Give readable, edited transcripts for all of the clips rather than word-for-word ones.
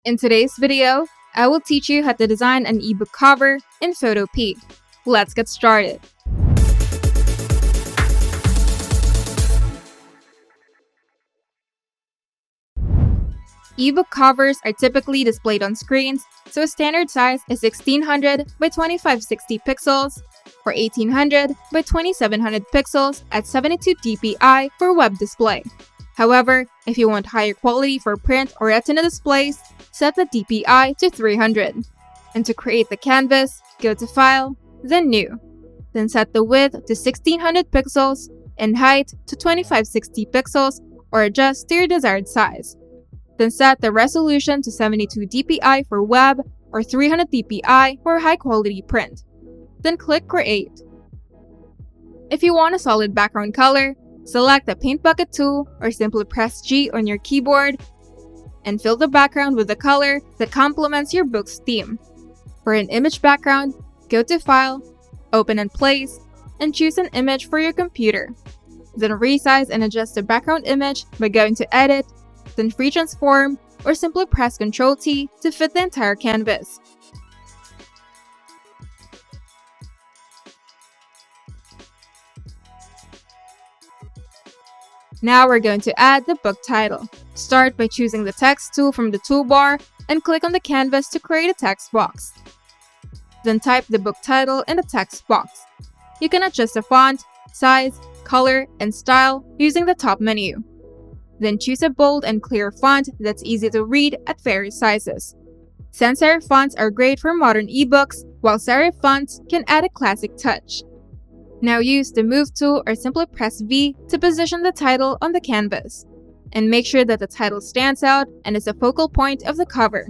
In today's video, I will teach you how to design an ebook cover in Photopea. Let's get started. Ebook covers are typically displayed on screens, so a standard size is 1600 by 2560 pixels or 1800 by 2700 pixels at 72 dpi for web display. However, if you want higher quality for print or retina displays, set the dpi to 300. And to create the canvas, go to File, then New. Then set the width to 1600 pixels and height to 2560 pixels or adjust to your desired size. Then set the resolution to 72 dpi for web or 300 dpi for high-quality print. Then click Create. If you want a solid background color, select the Paint Bucket tool or simply press G on your keyboard and fill the background with a color that complements your book's theme. For an image background, go to File, Open and Place, and choose an image for your computer. Then resize and adjust the background image by going to Edit, then Free Transform, or simply press Ctrl-T to fit the entire canvas. Now we're going to add the book title. Start by choosing the text tool from the toolbar and click on the canvas to create a text box. Then type the book title in the text box. You can adjust the font, size, color, and style using the top menu. Then choose a bold and clear font that's easy to read at various sizes. Sans serif fonts are great for modern ebooks, while serif fonts can add a classic touch. Now use the Move tool or simply press V to position the title on the canvas. And make sure that the title stands out and is a focal point of the cover.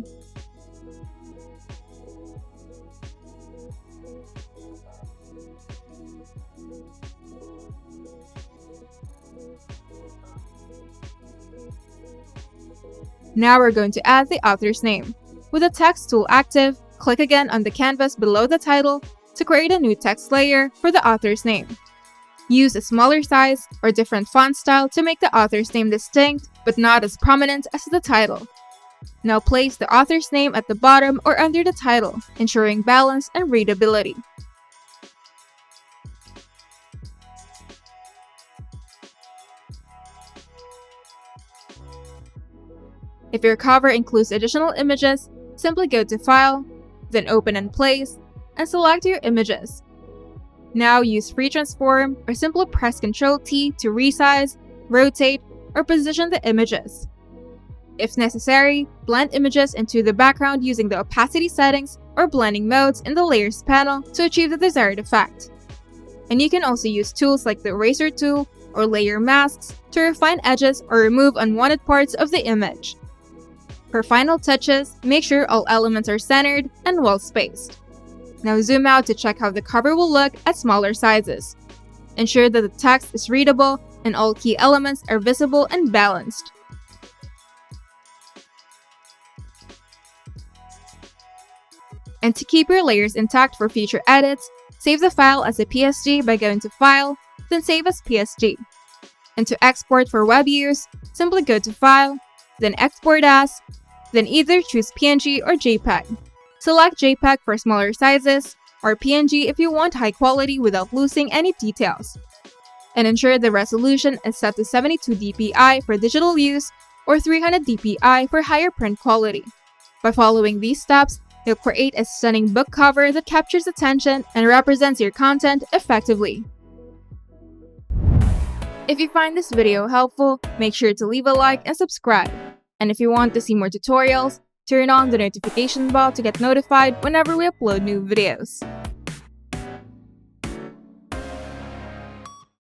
Now we're going to add the author's name. With the text tool active, click again on the canvas below the title to create a new text layer for the author's name. Use a smaller size or different font style to make the author's name distinct but not as prominent as the title. Now place the author's name at the bottom or under the title, ensuring balance and readability. If your cover includes additional images, simply go to File, then Open and Place, and select your images. Now use Free Transform or simply press Ctrl-T to resize, rotate, or position the images. If necessary, blend images into the background using the opacity settings or blending modes in the Layers panel to achieve the desired effect. And you can also use tools like the Eraser tool or Layer Masks to refine edges or remove unwanted parts of the image. For final touches, make sure all elements are centered and well spaced. Now zoom out to check how the cover will look at smaller sizes. Ensure that the text is readable and all key elements are visible and balanced. And to keep your layers intact for future edits, save the file as a PSD by going to File, then Save as PSD. And to export for web use, simply go to File, then Export As, then either choose PNG or JPEG. Select JPEG for smaller sizes, or PNG if you want high quality without losing any details. And ensure the resolution is set to 72 dpi for digital use or 300 dpi for higher print quality. By following these steps, you'll create a stunning book cover that captures attention and represents your content effectively. If you find this video helpful, make sure to leave a like and subscribe. And if you want to see more tutorials, turn on the notification bell to get notified whenever we upload new videos.